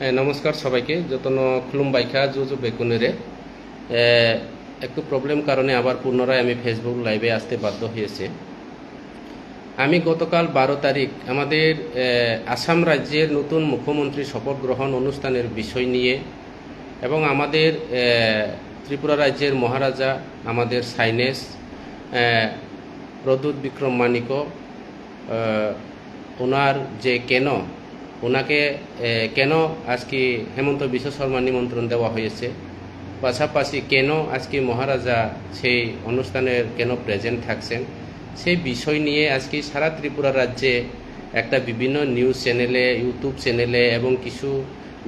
নমস্কার সবাইকে যতন খুলুম বাইখা জুজু বেকুনেরে একটু প্রবলেম কারণে আবার পুনরায় আমি ফেসবুক লাইভে আসতে বাধ্য হয়েছে। আমি গতকাল 12 তারিখ আমাদের আসাম রাজ্যের নতুন মুখ্যমন্ত্রী শপথ গ্রহণ অনুষ্ঠানের বিষয় নিয়ে এবং আমাদের ত্রিপুরা রাজ্যের মহারাজা আমাদের সাইনেস প্রদ্যুৎ বিক্রম মানিক ওনার যে ওনাকে কেন আজকে হেমন্ত বিশ্ব শর্মা নিমন্ত্রণ দেওয়া হয়েছে, পাশাপাশি কেন আজকে মহারাজা সেই অনুষ্ঠানের কেন প্রেজেন্ট থাকছেন, সেই বিষয় নিয়ে আজকে সারা ত্রিপুরা রাজ্যে একটা বিভিন্ন নিউজ চ্যানেলে, ইউটিউব চ্যানেলে এবং কিছু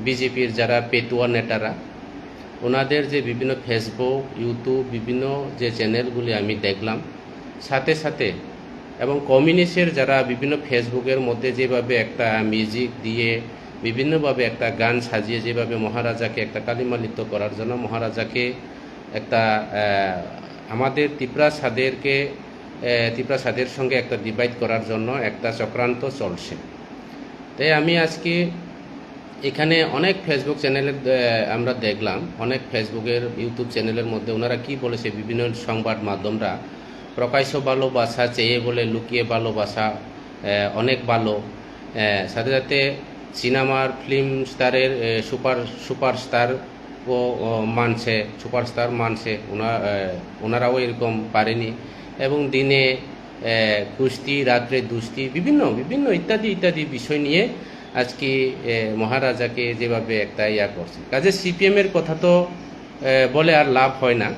বিজেপির যারা পেতুয়া নেতারা ওনাদের যে বিভিন্ন ফেসবুক, ইউটিউব, বিভিন্ন যে চ্যানেলগুলি আমি দেখলাম, সাথে সাথে এবং কমিউনিস্টের যারা বিভিন্ন ফেসবুকের মধ্যে যেভাবে একটা মিউজিক দিয়ে বিভিন্নভাবে একটা গান সাজিয়ে যেভাবে মহারাজাকে একটা কালিমালিপ্ত করার জন্য মহারাজাকে একটা আমাদের ত্রিপুরা সাদের সঙ্গে একটা ডিভাইড করার জন্য একটা চক্রান্ত চলছে। তাই আমি আজকে এখানে অনেক ফেসবুক চ্যানেলে আমরা দেখলাম, অনেক ফেসবুকের ইউটিউব চ্যানেলের মধ্যে ওনারা কি বলেছে, বিভিন্ন সংবাদ মাধ্যমরা প্রকাশ্য ভালোবাসা চেয়ে বলে লুকিয়ে ভালোবাসা অনেক ভালো, সাথে সাথে সিনেমার ফিল্ম স্টারের সুপারস্টার মানছে ওনারাও এরকম পারেনি, এবং দিনে কুস্তি, রাত্রে দুস্তি, বিভিন্ন বিভিন্ন ইত্যাদি ইত্যাদি বিষয় নিয়ে আজকে মহারাজাকে যেভাবে একটা করছে। কাজে সিপিএমের কথা তো বলে আর লাভ হয় না।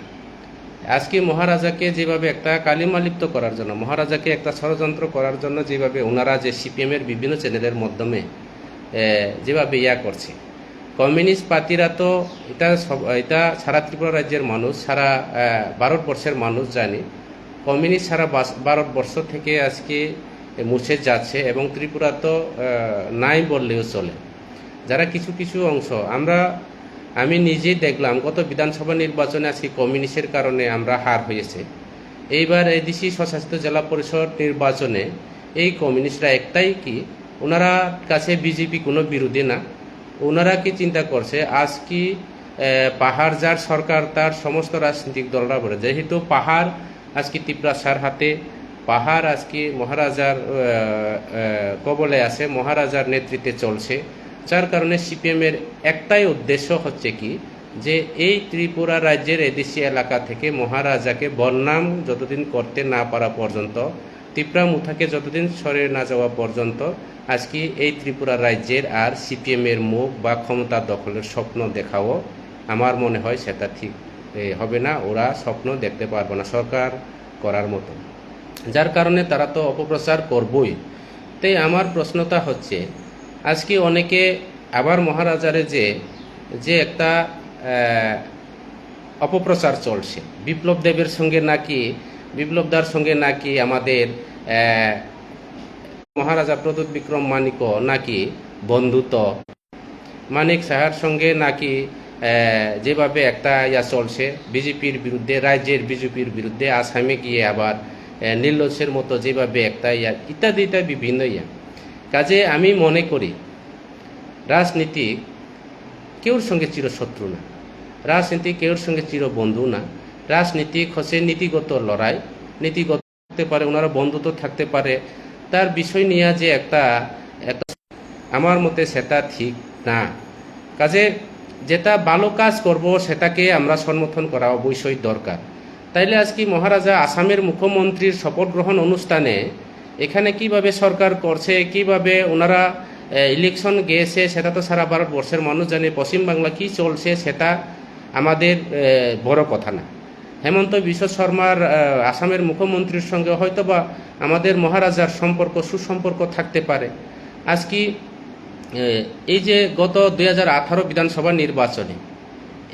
আজকে মহারাজাকে যেভাবে একটা কালিমালিপ্ত করার জন্য, মহারাজাকে একটা ষড়যন্ত্র করার জন্য যেভাবে ওনারা যে সিপিএমের বিভিন্ন চ্যানেলের মাধ্যমে যেভাবে করছে, কমিউনিস্ট পার্টিরা তো এটা সারা ত্রিপুরা রাজ্যের মানুষ, সারা ভারতবর্ষের মানুষ জানে কমিউনিস্ট সারা ভারতবর্ষ থেকে আজকে মুছে যাচ্ছে এবং ত্রিপুরা তো নাই বললেও চলে। যারা কিছু কিছু অংশ আমি নিজেই দেখলাম, গত বিধানসভা নির্বাচনে আজকে কমিউনিস্টের কারণে আমরা হার হয়েছে। এইবার এডিসি স্বশাসিত জেলা পরিষদ নির্বাচনে এই কমিউনিস্টরা একটাই কি, ওনারা কাছে বিজেপি কোনো বিরোধী না। ওনারা কি চিন্তা করছে, আজকে পাহাড় যার সরকার তার সমস্ত রাজনৈতিক দলরা বলে, যেহেতু পাহাড় আজকে ত্রিপুরার হাতে, পাহাড় আজকে মহারাজার কবলে আছে, মহারাজার নেতৃত্বে চলছে, যার কারণে সিপিএমের একটাই উদ্দেশ্য হচ্ছে কি, যে এই ত্রিপুরা রাজ্যের এদেশি এলাকা থেকে মহারাজাকে বদনাম যতদিন করতে না পারা পর্যন্ত, ত্রিপুরা মুথাকে যতদিন সরে না যাওয়া পর্যন্ত আজকে এই ত্রিপুরা রাজ্যের আর সিপিএমের মুখ বা ক্ষমতা দখলের স্বপ্ন দেখাও আমার মনে হয় সেটা ঠিক হবে না। ওরা স্বপ্ন দেখতে পারবে না সরকার করার মতো, যার কারণে তারা তো অপপ্রচার করবই। তাই আমার প্রশ্নটা হচ্ছে, আজকে অনেকে আবার মহারাজারে যে একটা অপপ্রচার চলছে, বিপ্লবদার সঙ্গে নাকি আমাদের মহারাজা প্রদ্যুৎ বিক্রম মানিক নাকি বন্ধুত্ব, মানিক সাহার সঙ্গে নাকি যেভাবে একটা চলছে বিজেপির বিরুদ্ধে, রাজ্যের বিজেপির বিরুদ্ধে, আসামে গিয়ে আবার নীলসের মতো যেভাবে একটা ইত্যাদি ইত্যাদি বিভিন্ন কাজে আমি মনে করি রাজনীতি কেউর সঙ্গে চিরশত্রু না, রাজনীতি কেউর সঙ্গে চিরবন্ধু না। রাজনীতি হচ্ছে নীতিগত লড়াই, নীতিগত থাকতে পারে, ওনারা বন্ধুত্ব থাকতে পারে, তার বিষয় নিয়ে যে একটা আমার মতে সেটা ঠিক না। কাজে যেটা ভালো কাজ করব সেটাকে আমরা সমর্থন করা অবশ্যই দরকার। তাইলে আজকে মহারাজা আসামের মুখ্যমন্ত্রীর শপথ গ্রহণ অনুষ্ঠানে এখানে কিভাবে সরকার করছে, কিভাবে ওনারা ইলেকশন গিয়েছে, সেটা তো সারা ভারতবর্ষের মানুষ জানে। পশ্চিমবাংলা কি চলছে সেটা আমাদের বড় কথা না। হেমন্ত বিশ্ব শর্মার আসামের মুখ্যমন্ত্রীর সঙ্গে হয়তো বা আমাদের মহারাজার সুসম্পর্ক থাকতে পারে। আজকে এই যে গত 2018 বিধানসভা নির্বাচনে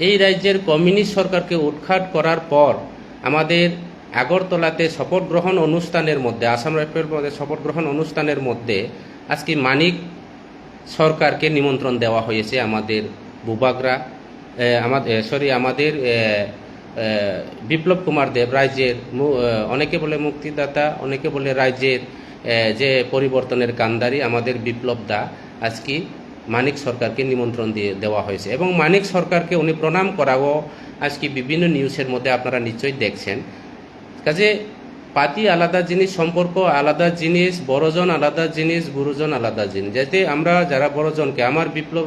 এই রাজ্যের কমিউনিস্ট সরকারকে উৎখাত করার পর আমাদের আগরতলাতে শপথ গ্রহণ অনুষ্ঠানের মধ্যে, আসাম রাইফেল মধ্যে শপথ গ্রহণ অনুষ্ঠানের মধ্যে আজকে মানিক সরকারকে নিমন্ত্রণ দেওয়া হয়েছে। আমাদের বুবাগরা আমাদের বিপ্লব কুমার দেব, রাজ্যের অনেকে বলে মুক্তিদাতা, অনেকে বলে রাজ্যের যে পরিবর্তনের কান্ডারি আমাদের বিপ্লব দা আজকে মানিক সরকারকে নিমন্ত্রণ দেওয়া হয়েছে এবং মানিক সরকারকে উনি প্রণাম করাও আজকে বিভিন্ন নিউজের মধ্যে আপনারা নিশ্চয়ই দেখছেন। কাজে পাতি আলাদা জিনিস, সম্পর্ক আলাদা জিনিস, বড়জন আলাদা জিনিস, গুরুজন আলাদা জিনিস। যাতে আমরা যারা বড়জনকে, আমার বিপ্লব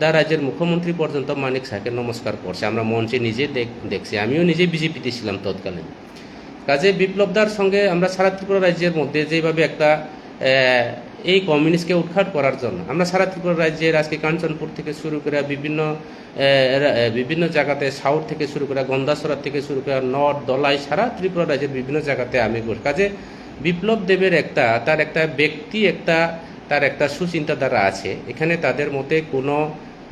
দা রাজ্যের মুখ্যমন্ত্রী পর্যন্ত মানিক সাহেবকে নমস্কার করছে, আমরা মঞ্চে নিজে দেখছি, আমিও নিজে বিজেপিতে ছিলাম তৎকালীন। কাজে বিপ্লবদার সঙ্গে আমরা সারা ত্রিপুরা রাজ্যের মধ্যে যেভাবে একটা এই কমিউনিস্টকে উৎখাত করার জন্য আমরা সারা ত্রিপুরা রাজ্যের আজকে কাঞ্চনপুর থেকে শুরু করে বিভিন্ন জায়গাতে, সাউথ থেকে শুরু করে গন্দাসরা থেকে শুরু করে নর্থ, দলাই, সারা ত্রিপুরা রাজ্যের বিভিন্ন জায়গাতে আমি করি। কাজে বিপ্লব দেবের তার একটা ব্যক্তি, তার একটা সুচিন্তাধারা আছে এখানে। তাদের মধ্যে কোনো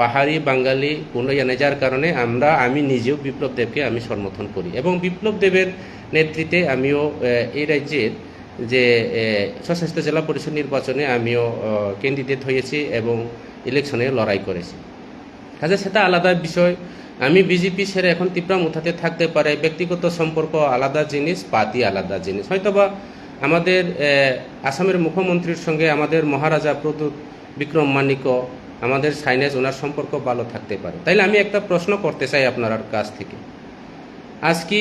পাহাড়ি বাঙালি কোনো যার কারণে আমি নিজেও বিপ্লব দেবকে আমি সমর্থন করি এবং বিপ্লব দেবের নেতৃত্বে আমিও এই রাজ্যের যে স্বশাসিত জেলা পরিষদ নির্বাচনে আমিও ক্যান্ডিডেট হয়েছি এবং ইলেকশনে লড়াই করেছি। কাজে সেটা আলাদা বিষয়। আমি বিজেপি ছেড়ে এখন ত্রিপুরামুথাতে থাকতে পারে, ব্যক্তিগত সম্পর্ক আলাদা জিনিস, পার্টি আলাদা জিনিস। হয়তোবা আমাদের আসামের মুখ্যমন্ত্রীর সঙ্গে আমাদের মহারাজা প্রদ্যুৎ বিক্রম মানিক্য, আমাদের সাইনেজ, ওনার সম্পর্ক ভালো থাকতে পারে। তাইলে আমি একটা প্রশ্ন করতে চাই আপনার কাছ থেকে। আজকে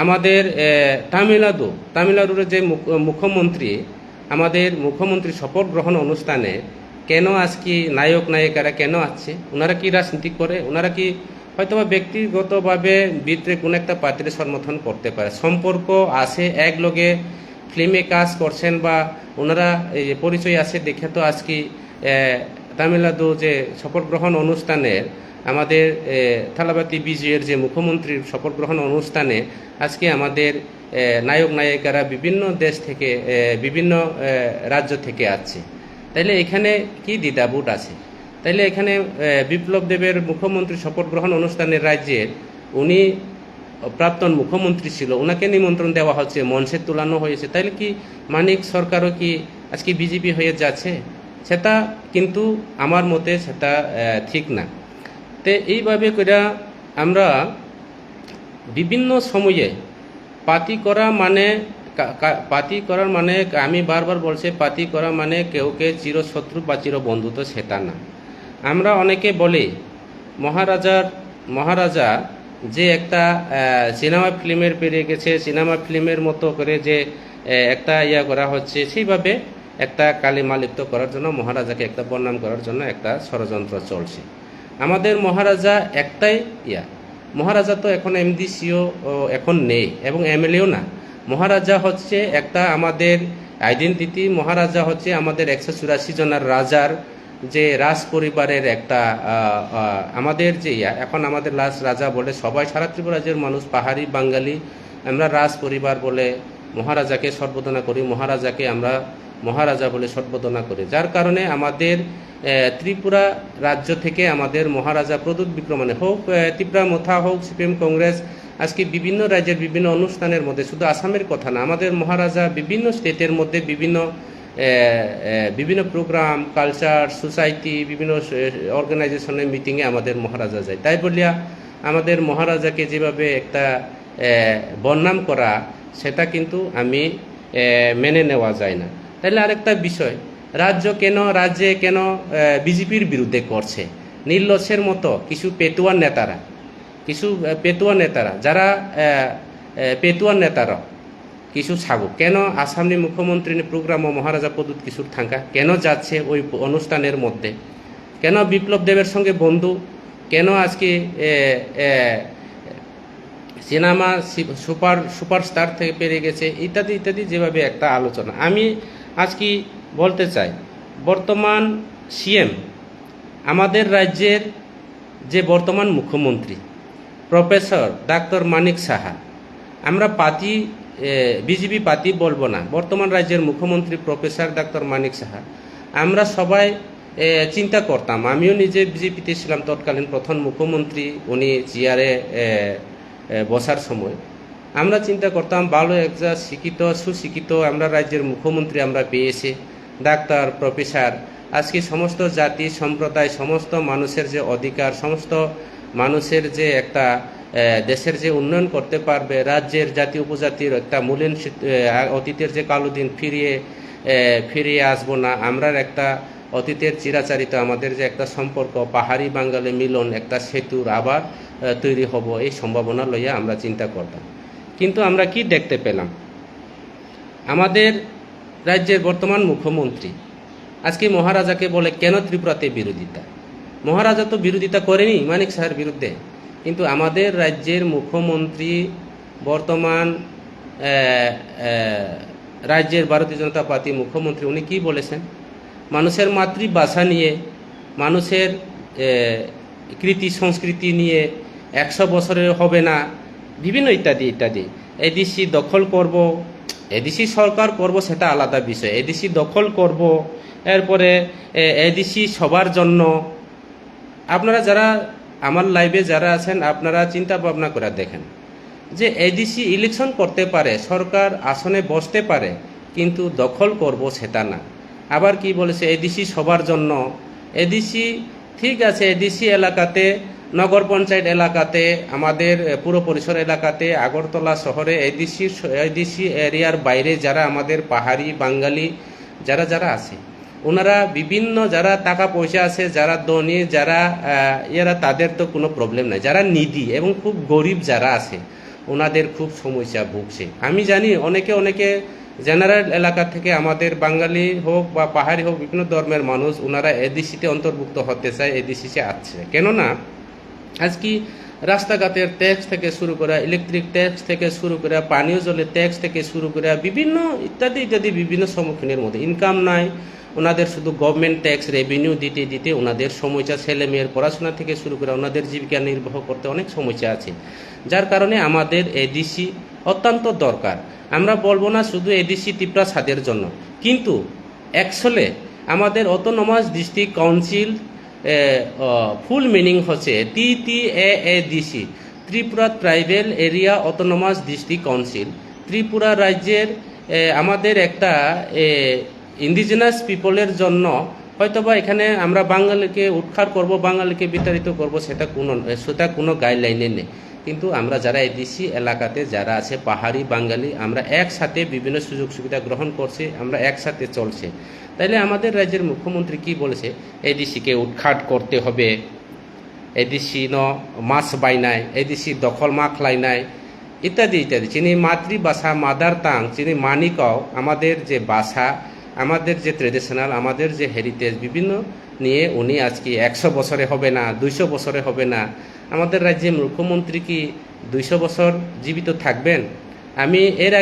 আমাদের তামিলনাড়ুর যে মুখ্যমন্ত্রী, আমাদের মুখ্যমন্ত্রী শপথ গ্রহণ অনুষ্ঠানে কেন আজকে নায়ক নায়িকারা কেন আসছে? ওনারা কি রাজনীতি করে? ওনারা কি হয়তোবা ব্যক্তিগতভাবে ভিতরে কোনো একটা পার্টির সমর্থন করতে পারে, সম্পর্ক আছে, এক লগে ফিল্মে কাজ করছেন বা ওনারা এই পরিচয় আছে দেখে তো আজকে তামিলনাড়ু যে শপথ গ্রহণ অনুষ্ঠানের আমাদের থালাবাতি বিজয়ের যে মুখ্যমন্ত্রীর শপথ গ্রহণ অনুষ্ঠানে আজকে আমাদের নায়ক নায়িকারা বিভিন্ন দেশ থেকে, বিভিন্ন রাজ্য থেকে আসছে। তাইলে এখানে কি দ্বিধাবোধ আছে? তাইলে এখানে বিপ্লব দেবের মুখ্যমন্ত্রী শপথ গ্রহণ অনুষ্ঠানের রাজ্যের উনি প্রাক্তন মুখ্যমন্ত্রী ছিল, ওনাকে নিমন্ত্রণ দেওয়া হচ্ছে, মঞ্চে তোলানো হয়েছে। তাইলে কি মানিক সরকারও কি আজকে বিজেপি হয়ে যাচ্ছে? সেটা কিন্তু আমার মতে সেটা ঠিক না। তো এইভাবে করে আমরা বিভিন্ন সময়ে পার্টি করার মানে আমি বারবার বলছি, পার্টি করা মানে কেউকে চিরশত্রু বা চিরবন্ধু তো সেটা না। আমরা অনেকে বলি মহারাজা যে একটা সিনেমা ফিল্মের পেরিয়ে গেছে, সিনেমা ফিল্মের মতো করে যে একটা করা হচ্ছে, সেইভাবে একটা কালিমালিপ্ত করার জন্য, মহারাজাকে একটা বদনাম করার জন্য একটা ষড়যন্ত্র চলছে। আমাদের মহারাজা একটাই মহারাজা তো এখন এমডিসিও এখন নেই এবং এমএলএও না। মহারাজা হচ্ছে একটা আমাদের আইডেন্টিটি। মহারাজা হচ্ছে আমাদের 184 জনের রাজার যে রাজ পরিবারের একটা আমাদের যে এখন আমাদের রাজা বলে সবাই, সারা ত্রিপুরা রাজ্যের মানুষ, পাহাড়ি বাঙালি, আমরা রাজ পরিবার বলে মহারাজাকে সম্বোধনা করি, মহারাজাকে আমরা মহারাজা বলে সম্বোধনা করি। যার কারণে আমাদের ত্রিপুরা রাজ্য থেকে আমাদের মহারাজা প্রদ্যুৎ বিক্রমানি হোক, ত্রিপুরামুথা হোক, সিপিএম কংগ্রেস, আজকে বিভিন্ন রাজ্যের বিভিন্ন অনুষ্ঠানের মধ্যে, শুধু আসামের কথা না, আমাদের মহারাজা বিভিন্ন স্টেটের মধ্যে বিভিন্ন প্রোগ্রাম, কালচার, সোসাইটি, বিভিন্ন অর্গানাইজেশনের মিটিংয়ে আমাদের মহারাজা যায়। তাই বলিয়া আমাদের মহারাজাকে যেভাবে একটা বদনাম করা, সেটা কিন্তু আমি মেনে নেওয়া যায় না। তাহলে আরেকটা বিষয়, রাজ্যে কেন বিজেপির বিরুদ্ধে করছে? নির্লজ্জের মতো কিছু পেতুয়া নেতারা যারা পেতুয়া নেতারা কিছু ছাগল কেন আসামনি মুখ্যমন্ত্রী প্রোগ্রাম ও মহারাজা প্রদ্যুৎ কিশোর থাঙ্কা কেন যাচ্ছে ওই অনুষ্ঠানের মধ্যে? কেন বিপ্লব দেবের সঙ্গে বন্ধু? কেন আজকে সিনেমা সুপারস্টার থেকে পেরিয়ে গেছে, ইত্যাদি ইত্যাদি যেভাবে একটা আলোচনা। আমি আজকে বলতে চাই, বর্তমান সিএম আমাদের রাজ্যের যে বর্তমান মুখ্যমন্ত্রী প্রফেসর ডাক্তার মানিক সাহা, আমরা বিজেপি পার্টি বলবো না, বর্তমান রাজ্যের মুখ্যমন্ত্রী প্রফেসর ডাক্তার মানিক সাহা, আমরা সবাই চিন্তা করতাম, আমিও নিজে বিজেপিতে ছিলাম তৎকালীন প্রথম মুখ্যমন্ত্রী উনি চেয়ারে বসার সময়, আমরা চিন্তা করতাম ভালো একটা সুশিক্ষিত আমরা রাজ্যের মুখ্যমন্ত্রী আমরা পেয়েছি, ডাক্তার, প্রফেসর। আজকে সমস্ত জাতি সম্প্রদায়, সমস্ত মানুষের যে অধিকার, সমস্ত মানুষের যে একটা দেশের যে উন্নয়ন করতে পারবে, রাজ্যের জাতি উপজাতির একটা মূল্যায়ন, অতীতের যে কালো দিন ফিরিয়ে আসবো না, আমরা একটা অতীতের চিরাচারিত আমাদের যে একটা সম্পর্ক পাহাড়ি বাঙালি মিলন একটা সেতুর আবার তৈরি হব এই সম্ভাবনা লইয়া আমরা চিন্তা করতাম। কিন্তু আমরা কি দেখতে পেলাম, আমাদের রাজ্যের বর্তমান মুখ্যমন্ত্রী আজকে মহারাজাকে বলে কেন ত্রিপুরাতে বিরোধিতা। মহারাজা তো বিরোধিতা করেনি মানিক শাহের বিরুদ্ধে, কিন্তু আমাদের রাজ্যের মুখ্যমন্ত্রী বর্তমান রাজ্যের ভারতীয় জনতা পার্টি মুখ্যমন্ত্রী উনি কি বলেছেন, মানুষের মাতৃভাষা নিয়ে, মানুষের কৃতি সংস্কৃতি নিয়ে 100 বছরের হবে না, বিভিন্ন ইত্যাদি ইত্যাদি। এডিসি দখল করব, এডিসি সরকার করব সেটা আলাদা বিষয়, এডিসি দখল করব, এরপরে এডিসি সবার জন্য। আপনারা যারা আমার লাইভে যারা আছেন আপনারা চিন্তা ভাবনা করে দেখেন যে এডিসি ইলেকশন করতে পারে, সরকার আসনে বসতে পারে, কিন্তু দখল করব সেটা না। আবার কি বলেছে, এডিসি সবার জন্য। এডিসি ঠিক আছে, এডিসি এলাকাতে, নগর পঞ্চায়েত এলাকাতে, আমাদের পুর পরিসর এলাকাতে, আগরতলা শহরে এডিসি এরিয়ার বাইরে যারা আমাদের পাহাড়ি বাঙালি যারা যারা আছে, ওনারা বিভিন্ন যারা টাকা পয়সা আছে, যারা ধনী, যারা এরা তাদের তো কোনো প্রবলেম নাই। যারা নিডি এবং খুব গরিব যারা আছে ওনাদের খুব সমস্যা ভুগছে। আমি জানি অনেকে জেনারেল এলাকা থেকে আমাদের বাঙালি হোক বা পাহাড়ি হোক বিভিন্ন ধর্মের মানুষ ওনারা এডিসিতে অন্তর্ভুক্ত হতে চায়, এডিসিতে আসছে। কেননা আজকে রাস্তাঘাটের ট্যাক্স থেকে শুরু করে, ইলেকট্রিক ট্যাক্স থেকে শুরু করে, পানীয় জলের ট্যাক্স থেকে শুরু করে বিভিন্ন ইত্যাদি ইত্যাদি বিভিন্ন সম্মুখীনের মধ্যে ইনকাম নাই ওনাদের, শুধু গভর্নমেন্ট ট্যাক্স রেভিনিউ দিতে দিতে ওনাদের সমস্যা, ছেলে মেয়ের পড়াশোনা থেকে শুরু করে ওনাদের জীবিকা নির্বাহ করতে অনেক সমস্যা আছে। যার কারণে আমাদের এডিসি অত্যন্ত দরকার। আমরা বলবো না শুধু এডিসি ত্রিপুরা ছাদের জন্য, কিন্তু অ্যাকচুয়ালি আমাদের autonomous district council full meaning হচ্ছে TTAADC, Tripura tribal area autonomous district council. Tripura রাজ্যের আমাদের একটা ইন্ডিজিনাস পিপলের জন্য হয়তোবা এখানে আমরা বাঙালিকে উৎখাত করব, বাঙালিকে বিতাড়িত করব, সেটা কোনো গাইডলাইনে নেই। কিন্তু আমরা যারা এডিসি এলাকাতে যারা আছে পাহাড়ি বাঙালি, আমরা একসাথে বিভিন্ন সুযোগ সুবিধা গ্রহণ করছি, আমরা একসাথে চলছে। তাইলে আমাদের রাজ্যের মুখ্যমন্ত্রী কি বলেছে, এডিসিকে উৎখাত করতে হবে, এডিসি মাছ বাইনায়, এডিসি দখল মাখলাই নাই ইত্যাদি ইত্যাদি। চিনি মাতৃভাষা মাদার টাং, চিনি মানিকাও, আমাদের যে ভাষা, আমাদের যে ট্রেডিশনাল, আমাদের যে হেরিটেজ বিভিন্ন নিয়ে উনি আজকে 100 বছরে হবে না, 200 বছরে হবে না। আমাদের রাজ্যের মুখ্যমন্ত্রী কি 200 বছর জীবিত থাকবেন? আমি এর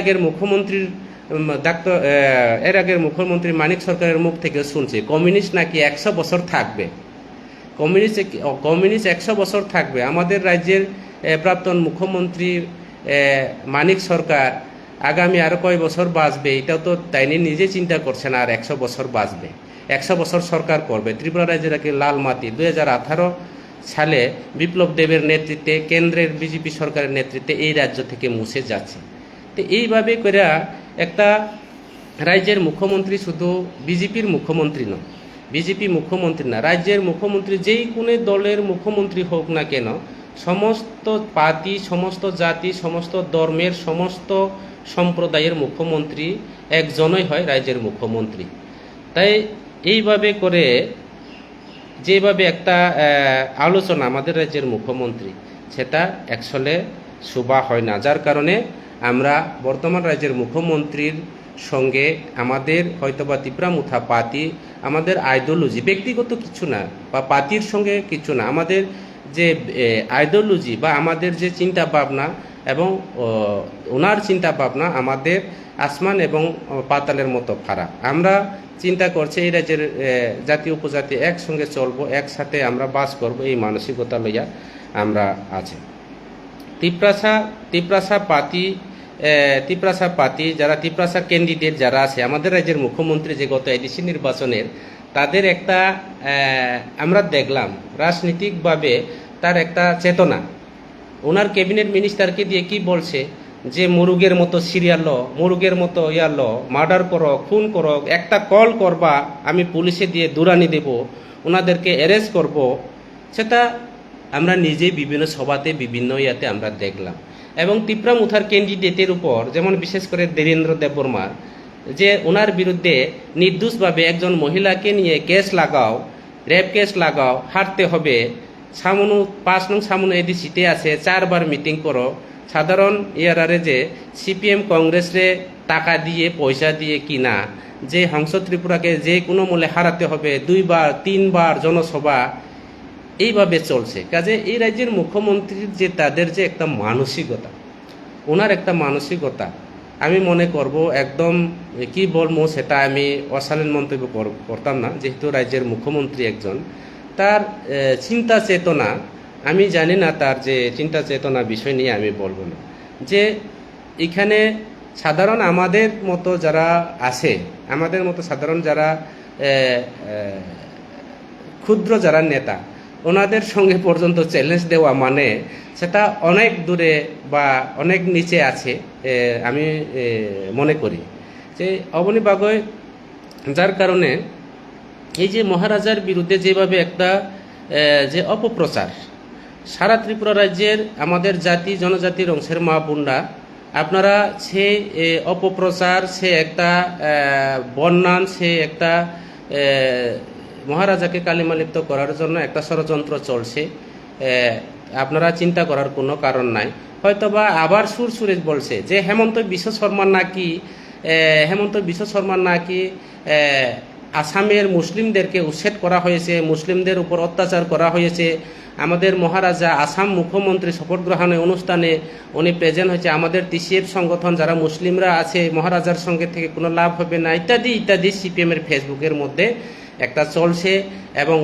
আগের মুখ্যমন্ত্রী মানিক সরকারের মুখ থেকে শুনছি কমিউনিস্ট নাকি 100 বছর থাকবে, কমিউনিস্ট 100 বছর থাকবে। আমাদের রাজ্যের প্রাক্তন মুখ্যমন্ত্রী মানিক সরকার আগামী আরো কয় বছর বাঁচবে এটাও তো তাই নিজে চিন্তা করছেন, আর 100 বছর বাঁচবে, 100 বছর সরকার করবে। ত্রিপুরা রাজ্যের লাল মাটি 2018 সালে বিপ্লব দেবের নেতৃত্বে, কেন্দ্রের বিজেপি সরকারের নেতৃত্বে এই রাজ্য থেকে মুছে যাচ্ছে। তো এইভাবে করে একটা রাজ্যের মুখ্যমন্ত্রী শুধু বিজেপির মুখ্যমন্ত্রী নয়, বিজেপি মুখ্যমন্ত্রী না, রাজ্যের মুখ্যমন্ত্রী যেই কোনো দলের মুখ্যমন্ত্রী হোক না কেন, সমস্ত পার্টি, সমস্ত জাতি, সমস্ত ধর্মের, সমস্ত সম্প্রদায়ের মুখ্যমন্ত্রী একজনই হয় রাজ্যের মুখ্যমন্ত্রী। তাই এইভাবে করে যেভাবে একটা আলোচনা আমাদের রাজ্যের মুখ্যমন্ত্রী, সেটা অ্যাকচুয়ালি শোভা হয় না। যার কারণে আমরা বর্তমান রাজ্যের মুখ্যমন্ত্রীর সঙ্গে আমাদের হয়তোবা ত্রিপুরামুথা পার্টি, আমাদের আইডিওলজি ব্যক্তিগত কিছু না বা পার্টির সঙ্গে কিছু না, আমাদের যে আইডিওলজি বা আমাদের যে চিন্তা ভাবনা এবং ওনার চিন্তা ভাবনা আমাদের আসমান এবং পাতালের মতো ফারাক। আমরা চিন্তা করছি এই রাজ্যের জাতি উপজাতি একসঙ্গে চলবো, একসাথে আমরা বাস করব, এই মানসিকতা লইয়া আমরা আছি। ত্রিপ্রাসা পার্টি যারা ত্রিপ্রাসা ক্যান্ডিডেট যারা আছে আমাদের রাজ্যের মুখ্যমন্ত্রী যে গত এডিসি নির্বাচনের, তাদের একটা আমরা দেখলাম রাজনীতিকভাবে তার একটা চেতনা। ওনার ক্যাবিনেট মিনিস্টারকে দিয়ে কি বলছে যে মুরুগের মতো সিরিয়াল ল, মুরুগের মতো ইয়াল, মার্ডার করো, খুন করো, একটা কল করবা আমি পুলিশে দিয়ে দুরানি দেব, ওনাদেরকে অ্যারেস্ট করব। সেটা আমরা নিজেই বিভিন্ন সভাতে বিভিন্ন ইয়াতে আমরা দেখলাম। এবং ত্রিপুরামুথার ক্যান্ডিডেটের উপর, যেমন বিশেষ করে দেবেন্দ্র দেববর্মার যে ওনার বিরুদ্ধে নির্দোষভাবে একজন মহিলাকে নিয়ে কেস লাগাও, রেপ কেস লাগাও, হারতে হবে, সামনু 5 নং সামনু এডিসিতে আছে, 4বার মিটিং করো, সাধারণ ইয়ারারে যে সিপিএম কংগ্রেসরে টাকা দিয়ে পয়সা দিয়ে কিনা যে হংস ত্রিপুরাকে যে কোনো মূল্যে হারাতে হবে, 2বার 3বার জনসভা এইভাবে চলছে। কাজে এই রাজ্যের মুখ্যমন্ত্রীর যে তাদের যে একটা মানসিকতা, ওনার একটা মানসিকতা আমি মনে করব একদম কি বলবো সেটা আমি অশালীন মন্তব্য করতাম না, যেহেতু রাজ্যের মুখ্যমন্ত্রী একজন, তার চিন্তা চেতনা আমি জানি না, তার যে চিন্তা চেতনা বিষয় নিয়ে আমি বলবো না। যে এখানে সাধারণ আমাদের মতো যারা আছে, আমাদের মতো সাধারণ যারা ক্ষুদ্র যারা নেতা, ওনাদের সঙ্গে পর্যন্ত চ্যালেঞ্জ দেওয়া মানে সেটা অনেক দূরে বা অনেক নিচে আছে আমি মনে করি। যে অবনী বাগৈ, যার কারণে এই যে মহারাজার বিরুদ্ধে যেভাবে একটা যে অপপ্রচার সারা ত্রিপুরা রাজ্যের আমাদের জাতি জনজাতির অংশের মা বোনরা, আপনারা সে অপপ্রচার, সে একটা বন্যান, সে একটা মহারাজাকে কালিমালিপ্ত করার জন্য একটা ষড়যন্ত্র চলছে, আপনারা চিন্তা করার কোনো কারণ নাই। হয়তোবা আবার সুরে বলছে যে হেমন্ত বিশ্ব শর্মা নাকি আসামের মুসলিমদেরকে উচ্ছেদ করা হয়েছে, মুসলিমদের উপর অত্যাচার করা হয়েছে, আমাদের মহারাজা আসাম মুখ্যমন্ত্রী শপথ গ্রহণের অনুষ্ঠানে উনি প্রেজেন্ট হয়েছে, আমাদের টিসিএফ সংগঠন যারা মুসলিমরা আছে মহারাজার সঙ্গে থেকে কোনো লাভ হবে না, ইত্যাদি ইত্যাদি সিপিএমের ফেসবুকের মধ্যে একটা চলছে এবং